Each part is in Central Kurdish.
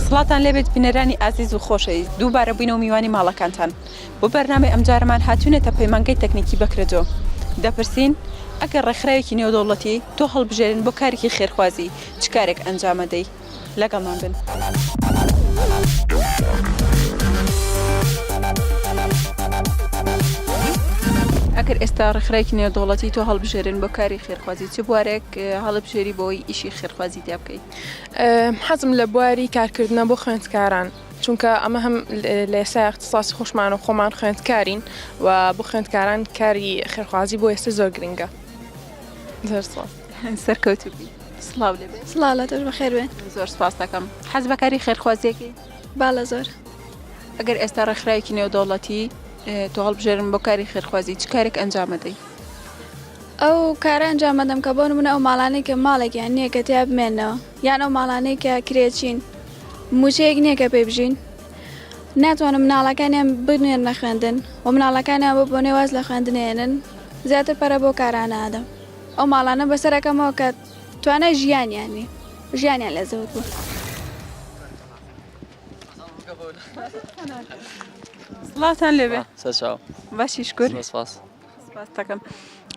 سڵاتان لێبێت بینەرانی ئازیز و خۆشەویست دووبارە بووینەوە میوانی ماڵەکانتان بۆ بەرنامەی ئەمجارەمان هاتوونێتە پەیمانگەی تەکنیکی بەکرێتۆ دەپرسین ئەگەر ڕێکخراوێکی نێودەوڵەتی تۆ هەڵبژێرن بۆ کارێکی خێرخوازی چ کارێک ئەنجامەدەی لەگەڵمان بن. ئەگەر ئێستا ڕێکخراوێکی نێودەوڵەتی تۆ هەڵبژێرن بۆ کاری خێرخوازی چ بوارێک هەڵبژێری بۆی ئیشی خێرخوازی تیا بکەیت؟ حەزم لە بواری کارکردنە بۆ خوێندکاران چونکە ئەمە هەم لە ئێستا اختصاسی خۆشمان و خۆمان خوێندکارین و بۆ خوێندکاران کاری خێرخوازی بۆ ئێستا زۆر گرنگە. سەرکەوتوبی سڵاو لێبێت. سڵاو لە تۆش بەخێر بێن. زۆر سپاس دەکەم. حەز بە کاری خێرخوازیەکەی؟ باڵە زۆر. ئەگەر ئێستا ڕێکخراوێکی نێودەوڵەتی تۆ هەڵبژێرن بۆ کاری خێرخوازی چ کارێک ئەنجامەدەی؟ ئەو کارە ئەنجامەدەم کە بۆ نمونە ئەو ماڵانەی کە ماڵێکیان نییە کە تیا بمێنەوە یان ئەو ماڵانەی کە کرێچین موچەیەک نییە کە پێی بژین ناتوانم مناڵەکانیان بنێرنە خوێندن و مناڵەکانیان بۆ نێواز لە خوێندنێنن زیاتر پەرە بۆ کارانە ئادەم ئەو ماڵانە بەسەرەکەمەوە کە توانای ژیانیانی ژیانیان لە زەوت بوو. سڵاتان لێبێ. سەرچاو باشی شکر. سپاس دەکەم.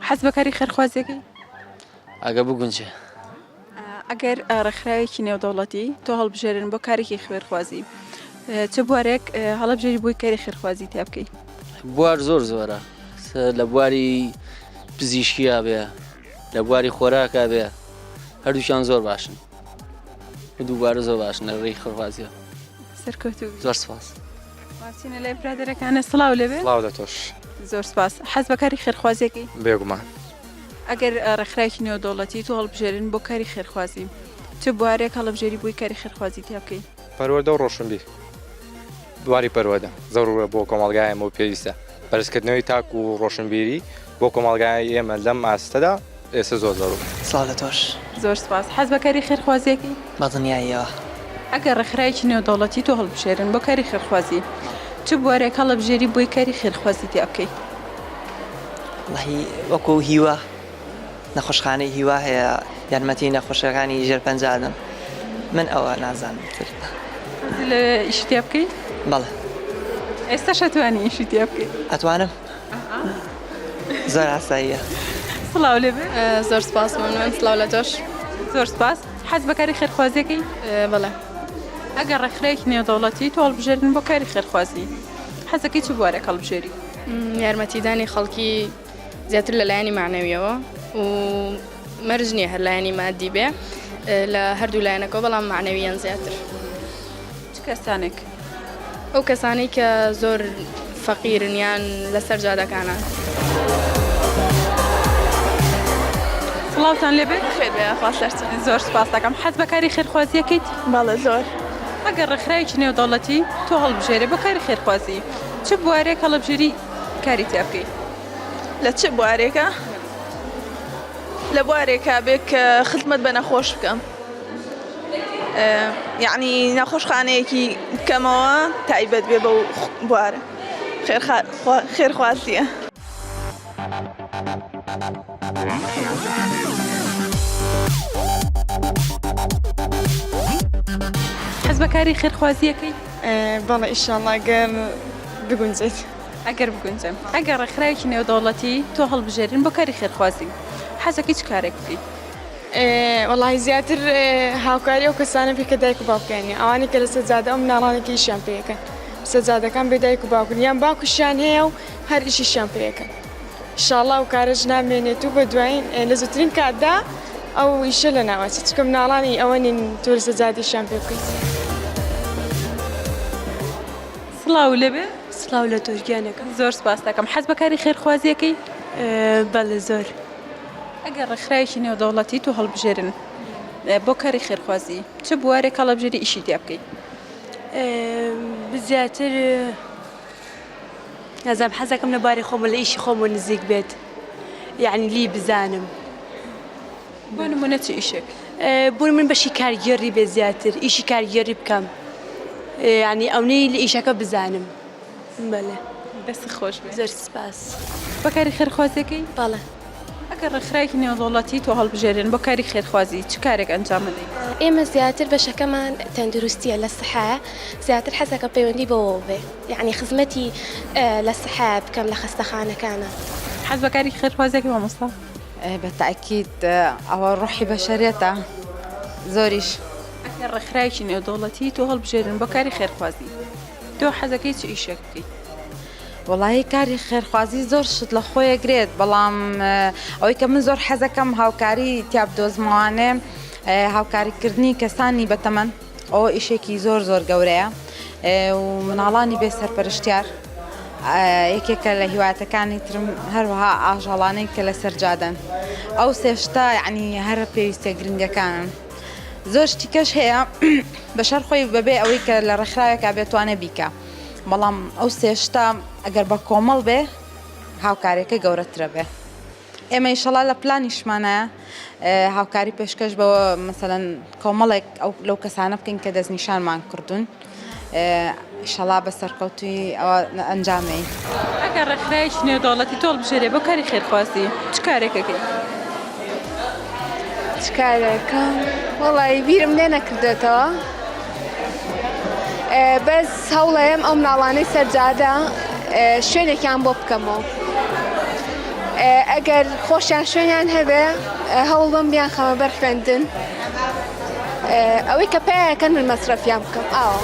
حەز بە کاری خێرخوازیەکەی؟ ئەگە بگونجێ ئەگەر ڕێکخراوێکی نێودەوڵەتی تۆ هەڵبژێرن بۆ کارێکی خێرخوازی چ بوارێک هەڵبژێری بۆی کاری خێرخوازی تیا بکەیت؟ بوار زۆر زۆرە لە بواری پزیشکیا بێ لە بواری خۆراکە بێ هەردووشیان زۆر باشن دووبارە زۆر باشن لە ڕێی خێرخوازیە. سەرکەوتوبی. زۆر سپاس. ماچینە لای برادەرەکانە سڵاو لێبێ. سڵاو لە تۆش. زۆر سپاس. حەز بە کاری خێرخوازیەکەی؟ بێگومان. ئەگەر ڕێکخراوێکی نێودەوڵەتی تۆ هەڵبژێرن بۆ کاری خێرخوازی چ بوارێک هەڵبژێری بووی کاری خێرخوازی تیا بکەیت؟ پەروەردە و ڕۆشنبیر دواری پەروەدە زەڕورە بۆ کۆمەڵگای ئێمە و پێویستە بەرزکردنەوەی تاک و ڕۆشنبیری بۆ کۆمەڵگای ئێمە لەم ئاستەدا ئێستا زۆر زەڕوو. سڵاو لە تۆش. زۆر سپاس. حەز بە کاری خێرخوازیەکەی؟ بەدڵنیاییەوە. ئەگەر ڕێکخراوێکی نێودەوڵەتی تۆ هەڵبژێرن بۆ کاری خێرخوازی چ بوارێک هەڵبژێری بۆی کاری خێرخوازی تیا بکەیت؟ وەڵاهی وەکو هیوە نەخۆشخانەی هیوا هەیە یارمەتی نەخۆشەکانی ژێرپەنجادن من ئەوە نازانم تر. لە ئیشی تیا بکەیت؟ بەڵێ. ئێستاش ئەتوانی ئیشی تیا بکەیت؟ ئەتوانم؟ زۆر ئاساییە. سڵاو لێبێ. زۆر سپاس من سڵاو لە تۆش. زۆر سپاس. حەز بە کاری خێرخوازیەکەی؟ بەڵێ. ئەگەر ڕێکخراوێکی نێودەوڵەتی تۆ هەڵبژێرن بۆ کاری خێرخوازی حەزەکەی چ بوارێک هەڵبژێری؟ یارمەتیدانی خەڵکی زیاتر لە لایەنی معنەویەوە و مەرج نییە هەر لایەنی مادی بێ لە هەردوو لایەنەکە بەڵام معنەویان زیاتر. چ کەسانێک؟ ئەو کەسانی کە زۆر فەقیرن یان لەسەر جادەکانان. سڵاوتان لێبێت. خێر بێ خۆشەرچن. زۆر سپاس دەکەم. حەز بە کاری خێرخوازیەکەیت؟ باڵە زۆر. ئەگەر ڕێکخراوێکی نێودەوڵەتی تۆ هەڵبژێرێ بۆ کاری خێرخوازی چ بوارێک هەڵبژێری کاری تیا بکەیت؟ لە چه بوارێکە؟ لە بوارێکە بێت کە خزمەت بە نەخۆش بکەم یعنی نەخۆشخانەیەکی بکەمەوە تایبەت بێ بەو بوارە خێرخوازیە. حەز بە کاری خێرخوازیەکەی؟ بەڵێ ئیشاڵڵا گەر بگونجێت. ئەگەر بگونجم ئەگەر ڕێکخراوێکی نێودەوڵەتی تۆ هەڵبژێرن بۆ کاری خێرخوازی حەزەکەی چ کارێک بکەیت؟ وەڵاهی زیاتر هاوکاری ئەو کەسانە پێ کە دایک و باوکانی ئەوانی کە لە سەجادە ئەو مناڵانێکی ئیشیان پێەکەن سەجادەکان بێ دایک و باوکن یان باوکشیان هەیە و هەر ئیشیشیان پێەکەن ئیشاڵڵا و کارەش نامێنێت و بە دوایین لە زووترین کاتدا ئەو ئیشە لە ناوەچێت چکە مناڵانی ئەوە نین تۆ لە سەجادیشیان پێ بکەیت. سڵاو لێبێ. سڵاو لە تۆش گیانەکەم. زۆر سپاس دەکەم. حەز بە کاری خێرخوازیەکەی؟ بەڵێ زۆر. ئەگەر ڕێکخراوێکی نێودەوڵەتی تۆ هەڵبژێرن بۆ کاری خێرخوازی چ بوارێک هەڵبژێری ئیشی تیا بکەیت؟ زیاتر نازانم حەزەکەم لەباری خۆمە لە ئیشی خۆمە نزیک بێت یعنی لی بزانم. بۆ نمونە چ ئیشێک؟ بوون من بەشی کارگەری بێ زیاتر ئیشی کارگەری بکەم یعنی ئەونەی لە ئیشەکە بزانم. بەڵێ. دەست خۆش بێ. زۆر سپاس. بە کاری خێرخوازیەکەی؟ بەڵێ. ئەگەر ڕێکخراوێکی نێودەوڵەتی تۆ هەڵبژێرن بۆ کاری خێرخوازی چ کارێک ئەنجام بدەیت؟ ئێمە زیاتر بەشەکەمان تەندروستیە لە سەحایە زیاتر حەزەکە پەیوەندی بەوە بێ یعنی خزمەتی لە سەحایە بکەم لە خەستەخانەکانە. حەز بە کاری خێرخوازیەکەی مامۆستا؟ بەتاکید ئەوە ڕۆحی بەشەرێتە زۆریش. ئەگەر ڕێکخراوێکی نێودەوڵەتی تۆ هەڵبژێرن بۆ کاری خێرخوازی تۆ حەزەکەی چ ئیشێک بکەیت؟ وڵی کاری خێرخوازی زۆر شت لە خۆیە گرێت بەڵام ئەوەی کە من زۆر حەزەکەم هاوکاری تیاب دۆزمەوانێ هاوکاریکردنی کەسانی بەتەمەن ئەوە ئیشێکی زۆر زۆر گەورەیە و مناڵانی بێ سەرپەرشتیار یەکێکە لە هیواتەکانی ترم هەروەها ئاژەڵانەی کە لە سەرجادەن ئەو سێشتا یعنی هەر پێویستە گرنگەکانن. زۆر شتی کەش هەیە بەشەر خۆی بەبێ ئەوەی کە لە ڕێکخراوێکا بێتوانە بیکە بەڵام ئەو سێشتا ئەگەر بە کۆمەڵ بێ هاوکاریەکە گەورەترە بێ. ئێمە ئیشەڵا لە پلانیشمانە هاوکاری پێشکەش بەوە مەسەلەن کۆمەڵێک ئەو لەو کەسانە بکەین کە دەستنیشانمان کردوون ئیشەڵا بە سەرکەوتوی ئەوە ئەنجامەی. ئەگەر ڕێکخراوێکی نێودەوڵەتی تۆ هەڵبژێرێ بۆ کاری خێرخوازی چ کارێکەکەی؟ چ کارێکم؟ وەڵی بیرم لێ نەکردێتەوە بەس هەوڵەیەم ئەو مناڵانەی سەرجادە شوێنێکیان بۆ بکەمەوە ئەگەر خۆشیان شوێنیان هەبێ هەوڵم بیان خەمە بەر خوێندن ئەوەی کە پێیەکەن من مەسرەفیان بکەم ئاوە.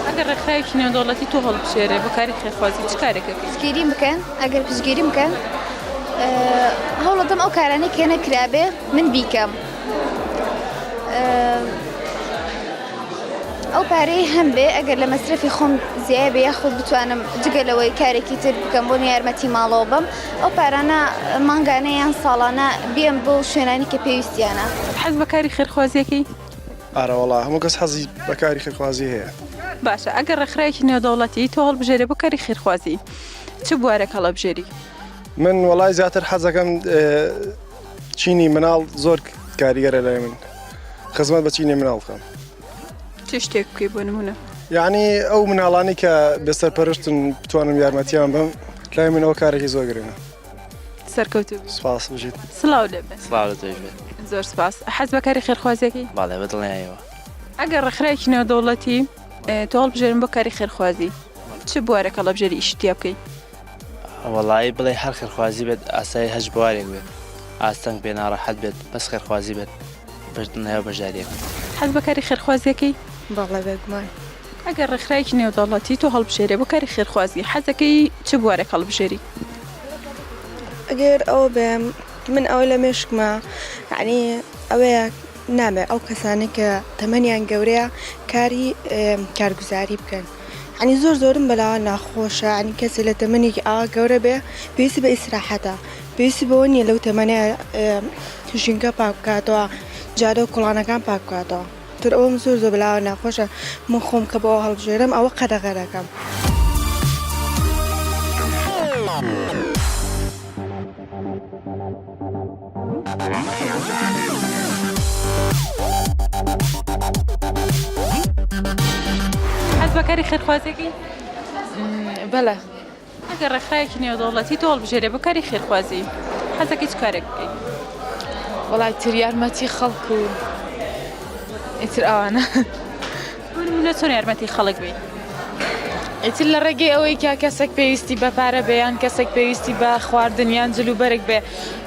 ئەگەر ڕێکخراوێکی نێودەوڵەتی تۆ هەڵبژێرێ بۆ کاری خێرخوازی چ کارێکەکەی؟ پشتگیری بکەن ئەگەر پشتگیری بکەن هەوڵەدەم ئەو کارانەی کە نەکرابێ من بیکەم ئەو پارەی هەم بێ ئەگەر لە مەسرفی خۆم زیای بێ یاخود بتوانم جگەلەوەی کارێکی تر بکەم بۆ یارمەتی ماڵەوە بم ئەو پارانە مانگانەیان ساڵانە بێم بۆ شوێنانی کە پێویستیانە. حەز بە کاری خێرخوازیەکەی؟ ئارەوەڵا هەموو کەس حەزی بە کاری خێرخوازی هەیە. باشە ئەگەر ڕێکخراوێکی نێودەوڵەتی تۆ هەڵبژێرێ بۆ کاری خێرخوازی چ بوارێک هەڵەبژێری؟ من وڵای زیاتر حەزەکەم چینی مناڵ زۆر کاریگەرە لای من خزمەت بە چینی مناڵ بکەم. چ شتێک بکەی بۆ نمونە؟ یعنی ئەو مناڵانی کە بێسەرپەرشتن بتوانم یارمەتیان بم لای من ئەوە کارێکی زۆر گرنگە. سەرکەوتوو سپاس بژیت. سڵاو لێبێ. سڵاو لە تۆش بێت. زۆر سپاس. حەز بە کاری خێرخوازیەکەی؟ باڵێ بەدڵنیایەوە. ئەگەر ڕێکخراوێکی نێودەوڵەتی تۆ هەڵبژێرن بۆ کاری خێرخوازی چ بوارێک هەڵەبژێری ئیشتیا بکەی؟ وەڵایی بڵێ هەر خێرخوازی بێت ئاسایی هەش بوارێک بێت ئاستەنگ بێ ناڕەحەت بێت بەس خێرخوازی بێت نایە بەژاریەک. حەز بە کاری خێرخوازیەکەی؟ باڵێ بێگومان. ئەگەر ڕێکخراوێکی نێودەوڵەتی تۆ هەڵبژێرێ بۆ کاری خێرخوازی حەزەکەی چ بوارێک هەڵبژێری؟ ئەگەر ئەوە بێم من ئەوە لە مێشکمە یعنی ئەوەیە نامێ ئەو کەسانی کە تەمەنیان گەورەیە کاری کارگوزاری بکەن عنی زۆرم بەلاوە ناخۆشە عنی کەسی لە تەمەنێکی ئاوا گەورە بێ پێویستی بە ئیسراحەتە پێویستی بەوە نییە لەو تەمەنێ ژینگە پاک بکاتەوە جادە و کوڵانەکان پاک بکاتەوە تر ئەوم زۆر بەلاوە ناخۆشە من خۆم کە بەوە هەڵبژێرم ئەوە قەدەغەرەکەم. حەز بە کاری خێرخوازیەکەی؟ بەڵێ. ئەگەر ڕێکخراوێکی نێودەوڵەتی تۆ هەڵبژێرێ بۆ کاری خێرخوازی حەزەکەی چ کارێک بکەیت؟ وڵای تر یارمەتی خەڵک و ئیتر ئەوانە بۆ نمونە چۆن یارمەتی خەڵک بێت؟ ئیتر لە ڕێگەی ئەوەی کە کەسێک پێویستی بە پارە بێیان کەسێک پێویستی بە خواردنیان جلوبەرێک بێ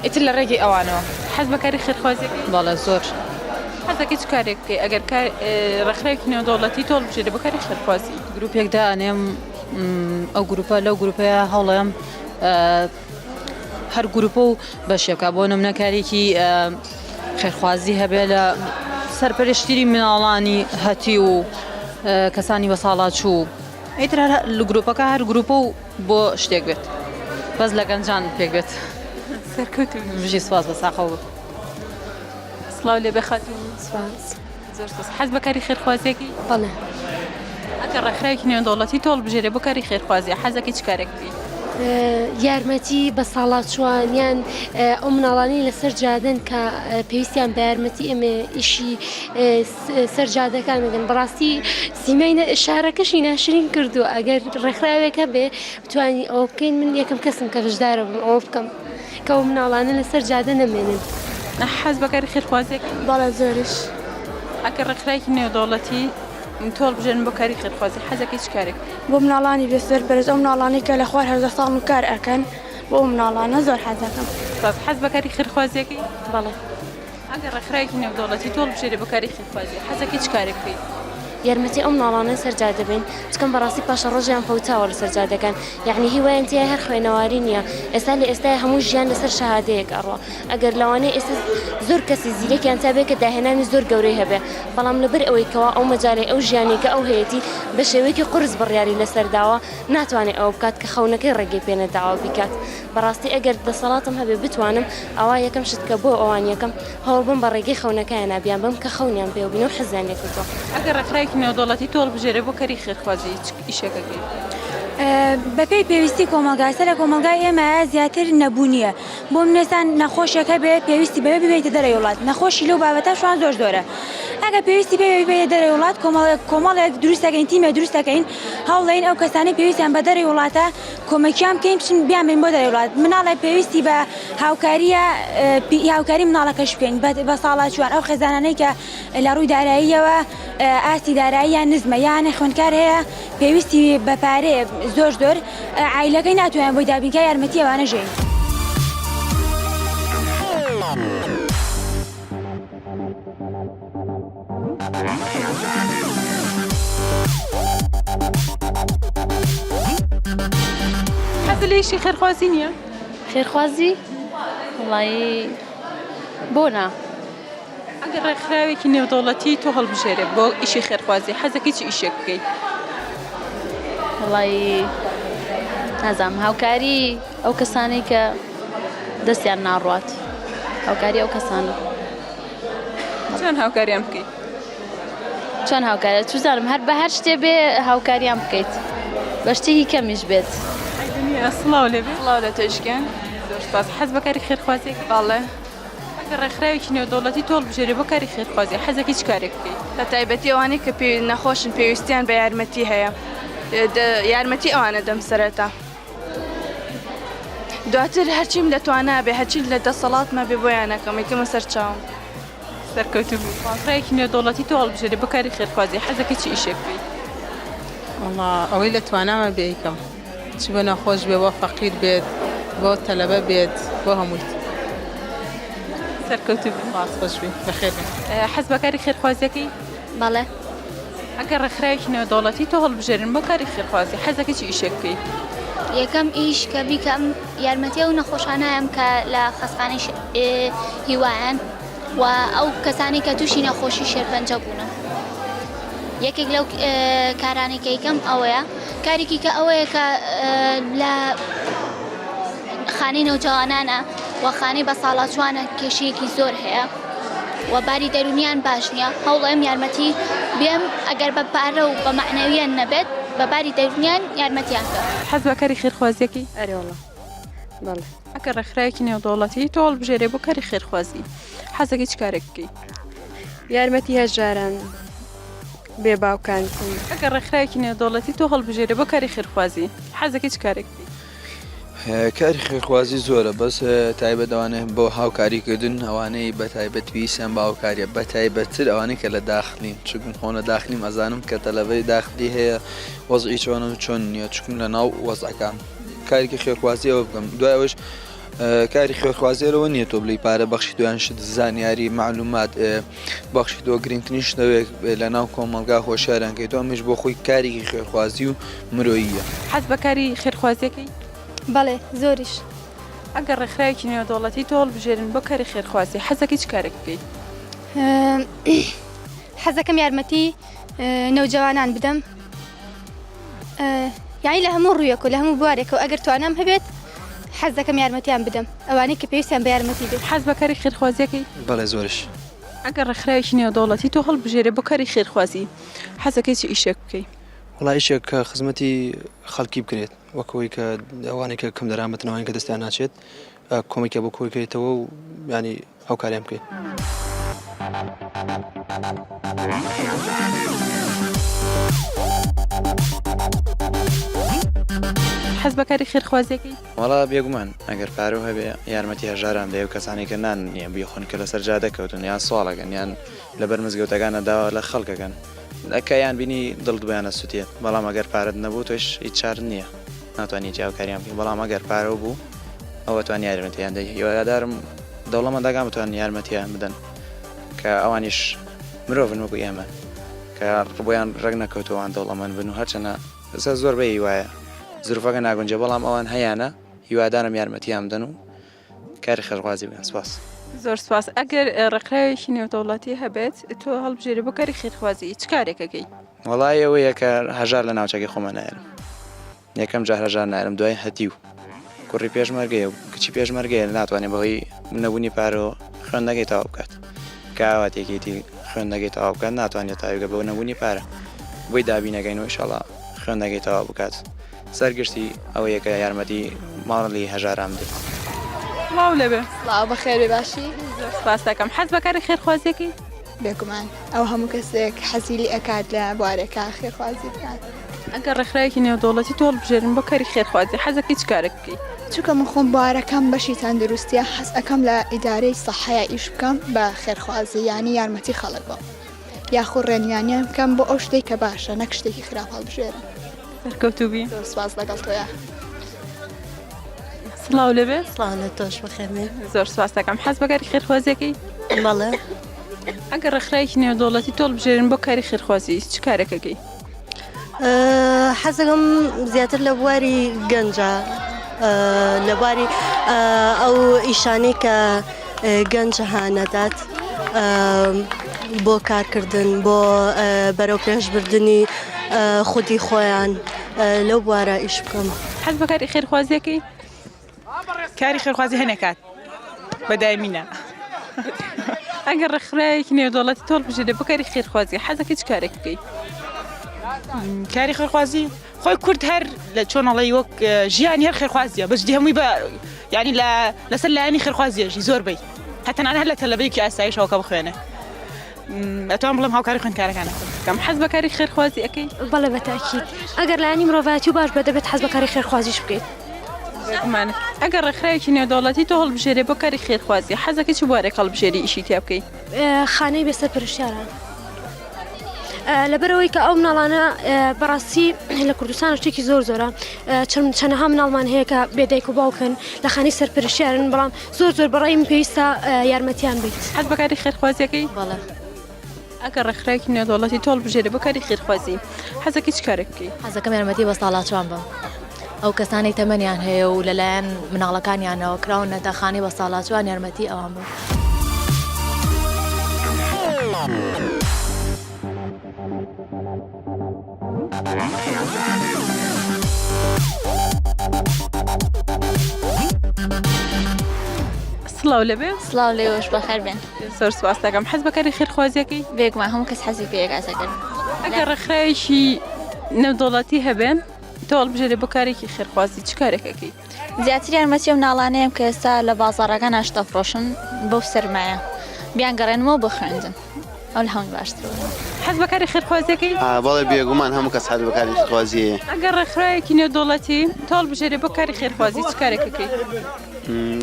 ئیتر لە ڕێگەی ئەوانەوە. حەز بە کاری خێرخوازیەکەی؟ بەڵێ زۆر. حەزەکەی چ کارێک بکەی ئەگەر ڕێکخراوێکی نێودەوڵەتی تۆ هەڵبژێرێ بۆ کاری خێرخوازی؟ گروپێکدا ئەنێم ئەو گروپە لەو گروپەیە هەوڵەیەم هەر گروپە و بەشێکە بۆ نمونەکارێکی خێرخوازی هەبێ لە سەرپەرشتیری مناڵانی هەتی و کەسانی بە ساڵات چوو ئیتر لە گروپەکە هەر گروپە و بۆ شتێک بێت بەس لە گەنجان پێک بێت. سەرکەوتوو بژی سواز بە ساقەوە. سڵاو لێ بەخاتوو. زۆر حەز بە کاری خێرخوازیەکەی؟ بەڵێ. ئەگەر ڕێکخراوێکی نێودەوڵەتی تۆ هەڵبژێرێ بۆ کاری خێرخوازی حەزەکەی چ کارێک بکەیت؟ یارمەتی بە ساڵات چوانیان ئەو مناڵانی لەسەر جادن کە پێویستیان بە یارمەتی ئێمە ئیشی سەرجادەکان بگەن بەڕاستی سیمای شارەکەشی ناشرین کردو ئەگەر ڕێکخراوێکە بێ بتوانی ئەوە بکەین من یەکەم کەسم کە بەشدارە بم ئەوە بکەم کە ئەو مناڵانە لەسەر جادە نەمێنن. حەز بەکاری خێرخوازیەکەی؟ بەڵێ زۆریش. ئەگەر ڕێکخراوێکی نێودەوڵەتی تۆڵ بژێن بۆ کاری خێرخوازی حەزەکەی چ کارێک؟ بۆ مناڵانی بێسەر بەرز ئەو مناڵانی کە لە خوار هەردە ساڵ و کار ئەکەن بۆ ئەو مناڵانە زۆر حەزەکەم. حەز بەکاری خێرخوازیەکەی؟ بەڵێ. ئەگەر ڕێکخراوێکی نێودەوڵەتی تۆڵ بژێرێ بۆ کاری خێرخوازی حەزەکەی چ کارێک بکەیت؟ یارمەتی ئەو مناڵانە سەرجا دەبین چکەم بەڕاستی پاشە ڕۆژیان فەوتاوە لە سەرجا دەکەن یعنی هیوایان تیا هەر خوێنەواری نییە ئێستا لە ئێستا هەموو ژیان لەسەر شەهادەیەک ئەڕوە ئەگەر لەوانەیە ئێستا زۆر کەسی زیرەکیان تا بێت کە داهێنانی زۆر گەورەی هەبێ بەڵام لەبەر ئەوەی کەوا ئەو مەجارەی ئەو ژیانی کە ئەو هەیەی بە شێوەیەکی قورس بڕیاری لەسەرداوە ناتوانێت ئەوە بکات کە خەونەکەی ڕێگەی پێنەداوە بکات بەڕاستی ئەگەر دەسەڵاتم هەبێ بتوانم ئەوە یەکەم شت کە بۆ ئەوان یەکەم هەوڵ بم بە ڕێگەی خەونەکەیان نابیان بم کە خەونیان پێ ببین و حەزیان لێکردووە. ئەگەر ڕێکخراوێکی نێودەوڵەتی تۆڵ بژێرێ بۆ کاری خێرخوازی ئیشەکەکەی؟ بەپێی پێویستی کۆمەلگای سەر کۆمەلگای ئێمە زیاتر نەبوونیە بۆ منێستان نەخۆشیەکە بێت پێویستی بەبێ ببێتە دەرەوەی وڵات نەخۆشی لەو بابەتە شوان زۆر زۆرە ئەگە پێویستی پێ بێتە دەرەوەی وڵات کۆمەڵێک دروستەکەین تیمە دروستەکەین هەوڵێن ئەو کەسانی پێویستیان بە دەرەوەی وڵاتە کۆمەکیان بکەین بچین بیامێن بۆ دەرەوەی وڵات مناڵێ پێویستی بە هاوکاری مناڵەکەش بکەین بە ساڵاتوان ئەو خێزانانەی کە لە ڕووی داراییەوە ئاسی داراییان نزمە یانە خوێندکار هەیە پێویستی بە پارێ زۆر زۆر عیلەکەی ناتوانێت بۆی دابینکە یارمەتی ئەوانە ژێن. حەز لە ئیشی خێرخوازی نییە؟ خێرخوازی؟ وڵی بۆ نا. ئەگەر ڕێکخراوێکی نێودەوڵەتی تۆ هەڵبژێرێ بۆ ئیشی خێرخوازی حەزەکەی چی ئیشێک بکەیت؟ وڵی نازام هاوکاری ئەو کەسانەی کە دەستیان ناڕوات هاوکاری ئەو کەسانە. چۆن هاوکاریان بکەیت؟ چۆن هاوکارە توزانم هەر بە هەر شتێ بێ هاوکاریان بکەیت بە شتێکی کەمیش بێت. سڵاو لێبێ سڵاو لە تۆشکێن زۆر سپاس. حەز بەکاری خێرخوازیەکەی؟ باڵێ. ئەگەر ڕێکخراوێکی نێودەوڵەتی تۆڵ بژێرێ بۆ کاری خێرخوازی حەزەکەی چ کارێک بکەیت؟ بە تایبەتی ئەوانەی کە نەخۆشن پێویستیان بە یارمەتی هەیە یارمەتی ئەوانە دەم سەرەتا دواتر هەرچیم دەتوانە بێ هەرچی لە دەسەڵاتمە بێ بۆیانەکەم یکەمە سەر چاوم سەرکەوتو بوو. ڕێکخراوێکی نێودەوڵەتی تۆ هەڵبژێرێ بۆ کاری خێرخوازی حەزەکەی چی ئیشێک بکەیت؟ وڵا ئەوەی لە توانامە بێ یکەم چ بۆ نەخۆش بێ بۆ فەقیر بێت بۆ تەلەبە بێت بۆ هەمووی. سەرکەوتو بوو. باس خۆش بێ بەخێر بێ. حەز بەکاری خێرخوازیەکەی؟ بەڵێ. ئەگەر ڕێکخراوێکی نێودەوڵەتی تۆ هەڵبژێرن بۆ کاری خێرخوازی حەزەکەی چی ئیشێک بکەیت؟ یەکەم ئیش کە بیکەم یارمەتی ئەو نەخۆشانەیەم کە لە خەسخانەی هیوایان و ئەو کەسانی کە تووشی نەخۆشی شێرپەنجە بوونە یەکێک لەو کارانێک کە یەکەم ئەوەیە کارێکی کە ئەوەیە کە لە خانەی نەوجەوانانە و خانەی بە ساڵاتوانە کێشەیەکی زۆر هەیە و باری دەرونیان باش نییە هەوڵێم یارمەتی بێم ئەگەر بە پارە و بە معنەویان نەبێت بە باری دەرونیان یارمەتیان بە. حەز بەکاری خێرخوازیەکەی؟ ئەرێوڵە بەڵێ. ئەگەر ڕێکخراوێکی نێودەوڵەتی تۆ هەڵبژێرێ بۆ کاری خێرخوازی حەزەکەی چ کارێک بکەیت؟ یارمەتی هەژاران بێ باوکان. ئەگەر ڕێکخراوێکی نێودەوڵەتی تۆ هەڵبژێرێ بۆ کاری خێرخوازی حەزەکەی چ کارێک بکەیت؟ کاری خێرخوازی زۆرە بەس تایبەت ئەوانەیە بۆ هاوکاریکردن ئەوانەی بە تایبەت ویسیان بە هاوکاریە بە تایبەتتر ئەوانەی کە لە داخلین چکن خۆنە داخلیم ئەزانم کە تەلەبەی داخلی هەیە وەزعی چۆنە و چۆن نییە چکم لە ناو وەزعەکان کارێکی خێرخوازی ئەوە بکەم دوای ئەوش کاری خێرخوازیەوە نییە تۆ بڵی پارە بەخشی دویان شت زانیاری معلومات بەخشی دۆ گرنگترین شتەوەیەک لە ناو کۆمەلگا هۆشیاریان کەیت ئەمیش بۆ خۆی کارێکی خێرخوازی و مرۆییە. حەز بەکاری خێرخوازیەکەی؟ بەڵێ زۆریش. ئەگەر ڕێکخراوێکی نێودەوڵەتی تۆ هەڵبژێرن بۆ کاری خێرخوازی حەزەکەی چ کارێک بکەیت؟ حەزەکەم یارمەتی نەوجەوانان بدەم یعنی لە هەموو ڕوویەک و لە هەموو بوارێکەوە ئەگەر توانام هەبێت حەزەکەم یارمەتیان بدەم ئەوانەی کە پێویستیان بە یارمەتی بێت. حەز بەکاری خێرخوازیەکەی؟ بەڵێ زۆرش. ئەگەر ڕێکخراوێکی نێودەوڵەتی تۆ هەڵبژێرێ بۆ کاری خێرخوازی حەزەکەی چی ئیشێک بکەیت؟ وڵای ئیشێک کە خزمەتی خەڵکی بکرێت وەکەوەی کە ئەوانەی کە کەم دەرامەتنەوەی کە دەستیان ناچێت کۆمەکە بۆ کۆیکەوێتەوە و ینی هاوکاریان بکەیت. حەز بەکاری خێرخوازیەکەی؟ وڵا بێگومان ئەگەر پارە هەبێ یارمەتی هەژاران دەیە و کەسانی کە نان نییە بیخۆن کە لەسەر جادەکەوتن یان سوالەکەن یان لەبەر مزگەوتەکانە داوا لە خەڵکەکەن ئەکە یان بینی دڵدویانە سووتێت بەڵام ئەگەر پارەت نەبوو تۆش هیچ چار نییە ناتوانانی جیاوکاریان بکەی بەڵام ئەگەر پارە بوو ئەوە توان یارمەتیان دەی هیوادارم دەوڵەمەندەکان بتوان یارمەتیان بدەن کە ئەوانیش مرۆڤن وەکو ئێمە کە ڕبۆیان ڕێک نەکەوتەوەوان دەوڵەمەند بن و هەرچەنە ئەسا زۆر بە هیوایە زروفەکە ناگونجە بەڵام ئەوان هەیەە هیوادارم یارمەتیان بدەن و کاری خێرخوازی بگەن سپاس زۆر سپاس ئەگەر ڕێکخراوێکی نێودەوڵەتی هەبێت تۆ هەڵبژێری بۆ کاری خێرخوازی چ کارێکەکەی؟ وەڵای ئەوەیە کە هەژار لە ناوچەکەی خۆمە نایرم یەکەم جار هەژار نایرم دوای هەتی و کوڕی پێشمەرگەیە و کچی پێشمەرگەیە ناتوانێت بەهۆی نەبوونی پارەوە خوێندنەکەی تەواو بکات کاواتێکیتی خوێندنەکەی تەواو بکات ناتوانێت تاویگە بەوە نەبوونی پارە بۆی دابینەکەین و ئینشاڵڵا خوێندنەکەی تەواو بکات سەرگشتی ئەوە یەکە یارمەتی ماڵی هەژارام بدەیت. واو لەبێ سڵاو بەخێر بێ باشی سپاس دەکەم حەز بەکاری خێرخوازیەکەی؟ بێگومان ئەو هەموو کەسێک حەزیلی ئەکات لە بوارێکە خێرخوازی بکات. ئەگەر ڕێکخراوێکی نێودەوڵەتی تۆ هەڵبژێرن بۆ کاری خێرخوازی حەزەکەی چ کارێک بکەی؟ چونکە من خۆم بوارەکەم بەشی تەندروستیە حەز ئەەکەم لە ئیدارەی سەحەیە ئیش بکەم بە خێرخوازی ینی یارمەتی خەڵک بۆ یاخۆ ڕێنیانیان بکەم بۆ ئەو شتێک کە باشە نەک شتێکی خراپ هەڵبژێرن. سەرکەوتوبی سپاس لەگەڵ تۆیە. سڵاو لەبێ سڵاو لە تۆش بەخێرمێ زۆر سپاس دەکەم حەز بەکاری خێرخوازیەکەی؟ بەڵێ ئەگەر ڕێکخراوێکی نێودەوڵەتی تۆ هەڵبژێرن بۆ کاری خێرخوازی چ کارێکەکەی؟ حەزەکەم زیاتر لە بواری گەنجە لە بواری ئەو ئیشانەی کە گەنج هانەدات بۆ کارکردن بۆ بەرەو پێشبردننی خودی خۆیان لەو بوارە ئیش بکەم. حەز بەکاری خێرخوازیەکەی؟ کاری خێرخوازی هەنێکات بەدایمینە. ئەگەر ڕێکخراوێکی نێودەوڵەتی تۆ هەڵبژێرێ بۆ کاری خێرخوازی حەزەکەی چ کارێک بکەی؟ کاری خێرخوازی خۆی کورد هەر لە چۆنەڵی وەک ژیانی هەر خێرخوازیە بەشدی هەمووی بە ینی لەسەر لایانی خێرخوازیەژی زۆربەی هەتەنانە هەر لە تەلەبەیەکی ئاسایشەوەکە بخوێنێ ئەتوان بڵێم هاوکاری خوێندکارەکانەکەم. حەز بەکاری خێرخوازی ئەەکەی؟ بەڵێ بەتاکید ئەگەر لایانی مرۆڤایەتی و باش بە دەبێت حەز بەکاری خێرخوازیش بکەیت. بێگومانە ئەگەر ڕێکخراوێکی نێودەوڵەتی تۆ هەڵبژێرێ بۆ کاری خێرخوازی حەزەکەی چ بوارێک هەڵبژێری ئیشی تیا بکەی؟ خانەی بێسەر پرشتیاران لەبەرەوەی کە ئەو مناڵانە بەڕاستی لە کوردستان شتێکی زۆر زۆرە چەندەها مناڵمان هەیە کە بێدایک و باوکن لە خانەی سەرپرشتیارن بەڵام زۆر بەڕێم پێویستە یارمەتیان بیت. حەز بەکاری خێرخوازیەکەی؟ بەڵێ ئەگەر ڕێکخراوێکی نێودەوڵەتی تۆ هەڵبژێرێ بۆ کاری خێرخوازی حەزەکەی چ کارێک بکەی؟ حەزەکەم یارمەتی بە ساڵاتوان بم ئەو کەسانی تەمەنیان هەیە و لەلایەن مناڵەکانیانەوە کراونەتە خانی بە ساڵاتوان یارمەتی ئەوان بم. سڵاو لەبێ سڵاو لێوەش بەخێر بێن زۆر سپاس دەکەم حەز بەکاری خێرخوازیەکەی؟ بێگومان هەموو کەس حەزی پێکاسەکەن ئەگەر ڕێکخراوێکی نێودەوڵەتی هەبێن تۆ هەڵبژێرێ بۆ کارێکی خێرخوازی چ کارێکەکەی؟ زیاتر یارمەتی و ناڵانەیەم کە ئێستا لە بازاڕەکان ئاشتە فڕۆشن بەو سەرمایە بیان گەڕێنەوە بۆ خوێندن ئەو لە هەمووی باشترەوە. حەز بەکاری خێرخوازیەکەی؟ بەڵێ بێگومان هەموو کەس حەز بەکاری خێرخوازیەیە. ئەگەر ڕێکخراوێکی نێودەوڵەتی تۆ هەڵبژێرێ بۆ کاری خێرخوازی چ کارێکەکەی؟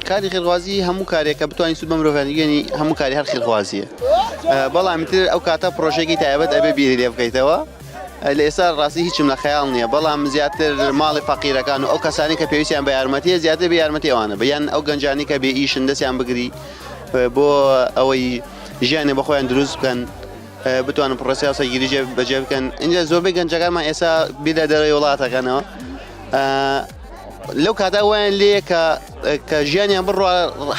کاری خێرخوازی هەموو کارێکە بتوانین سود بە مرۆڤانیگەنی هەموو کاری هەر خێرخوازیە. بەڵام تر ئەو کاتە پرۆژێکی تایبەت ئەبێ بیری لێ بکەیتەوە لە ئێستا ڕاستی هیچم لە خەیاڵ نییە بەڵام زیاتر ماڵی فەقیرەکان و ئەو کەسانی کە پێویستیان بە یارمەتیە زیاتر بە یارمەتی ئەوانە بەیان ئەو گەنجانی کە بێ ئیشن دەستیان بگری بۆ ئەوەی ژیانێ بە خۆیان دروست بکەن بتوانن پرۆسیا سەرگیری بەجێ بکەن. اینجا زۆربەی گەنجەکانمان ئێستا بیرە دەرەوەی وڵاتەکەنەوە لەو کاتا وایان لێ کە ژیانیان بڕوا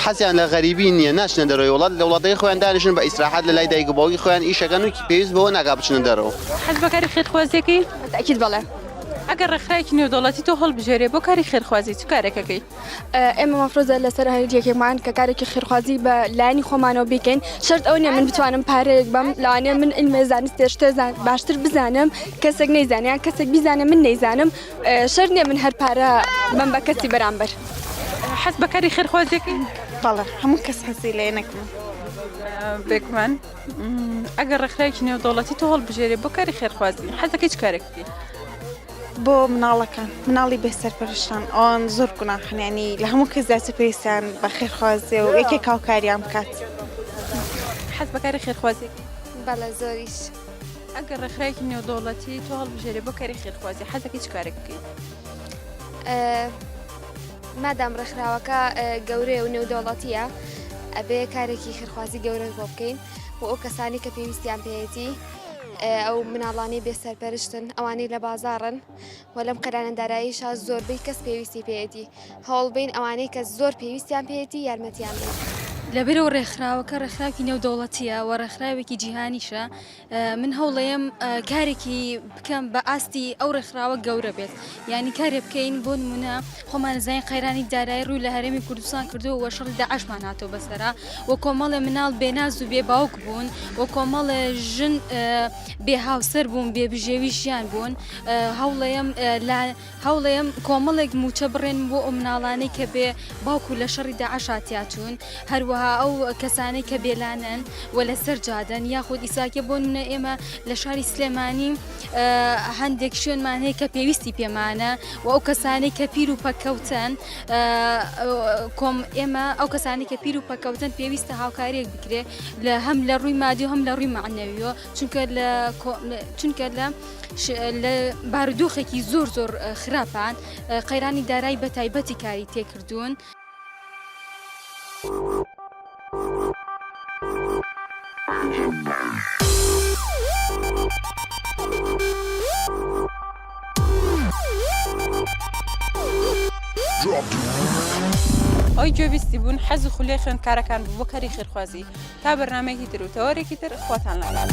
حەزیان لە غەریبی نییە ناچنە دەرەوەی وڵات لە وڵاتەی خۆیان دانیشن بە ئیسراحەت لە لای دایک و باوکی خۆیان ئیشەکەن و پێویست بەوە ناگا بچنە دەرەوە. حەز بەکاری خێرخوازیەکەی؟ تاکید بەڵێ. ئەگەر ڕێکخراوێکی نێودەوڵەتی تۆ هەڵبژێرێ بۆ کاری خێرخوازی چ کارێکەکەی؟ ئێمە مەفرۆزە لەسەر هەریەکێکمان کە کارێکی خێرخوازی بە لایانی خۆمانەوە بیکەین شەرت ئەو نیە من بتوانم پارەیەک بەم لەوانەیە من علمێ زانستی شتێ باشتر بزانم کەسێک نەیزانیان کەسێک بیزانم من نەیزانم شەرت نییە من هەر پارە بم بە کەسی بەرامبەر. حەز بەکاری خێرخوازیەکەی؟ بەڵێ هەموو کەس حەزی لێ نەکەم. بێگومان ئەگەر ڕێکخراوێکی نێودەوڵەتی تۆ هەڵبژێرێ بۆ کاری خێرخوازی حەزەکەی چ کارێک بکەی؟ بۆ مناڵەکان مناڵی بێسەرپەرشتان ئەوان زۆر گوناحنیانی لە هەموو کەس زیاتر پێویستیان بە خێرخوازی و یەکێک هاوکاریان بکات. حەز بەکاری خێرخوازیێکی بەڵە زۆریش. ئەگەر ڕێکخراوێکی نێودەوڵەتی تۆ هەڵبژێرێ بۆ کاری خێرخوازی حەزەکەی چ کارێک بکەیت؟ مادام ڕێکخراوەکە گەورەیە و نێودەوڵەتیە ئەبێ کارێکی خێرخوازی گەورە بۆ بکەین و ئەو کەسانی کە پێویستیان پێێتی ئەو مناڵانی بێسەرپەرشتن ئەوانەی لە بازاڕن و لەم قەرانەداراییشا زۆربەی کەس پێویستی پێێتی هەوڵبین ئەوانەی کە زۆر پێویستیان پێێتی یارمەتیان بێت. لەبەرەوە ڕێکخراوەکە ڕێکخراوی نێودەوڵەتیە و ڕێکخراوێکی جیهانیشە من هەوڵەیەم کارێکی بکەم بە ئاستی ئەو ڕێکخراوە گەورە بێت یعنی کارێ بکەین بۆ نمونە خۆمان نزانین قەیرانی دارایی ڕووی لە هەرێمی کوردستان کردو و شەڕی داعشمان هاتەوە بەسەرا و کۆمەڵێ مناڵ بێناز و بێباوک بوون و کۆمەڵێ ژن بێ هاوسەر بوون بێ بژێوی ژیان بوون هەوڵەیەم کۆمەڵێک موچە بڕێن بۆ ئەو مناڵانەی کە بێ باوکو لە شەڕی داعش هاتیاتون هەروەها ئەو کەسانەی کە بێلانن و لەسەر جادەن یاخود ئیساکە بۆ نمونە ئێمە لە شاری سلێمانی هەندێک شوێنمان هەیە کە پێویستی پێمانە و ئەو کەسانەی کە پیر و پەکەوتن ئێمە ئەو کەسانی کە پیر و پەکەوتن پێویستە هاوکاریەک بکرێ لە هەم لە ڕووی مادی و هەم لە ڕووی معنەویەوە چونکە لە بارودۆخێکی زۆر خراپان قەیرانی دارایی بە تایبەتی کاری تێکردوون. ئەوی گوێویستی بوون حەز و خولێ خوێندکارەکان بوو بۆ کاری خێرخوازی تا بەرنامەیەکی تر و تەوەرێکی تر خواتان لەگەڵ.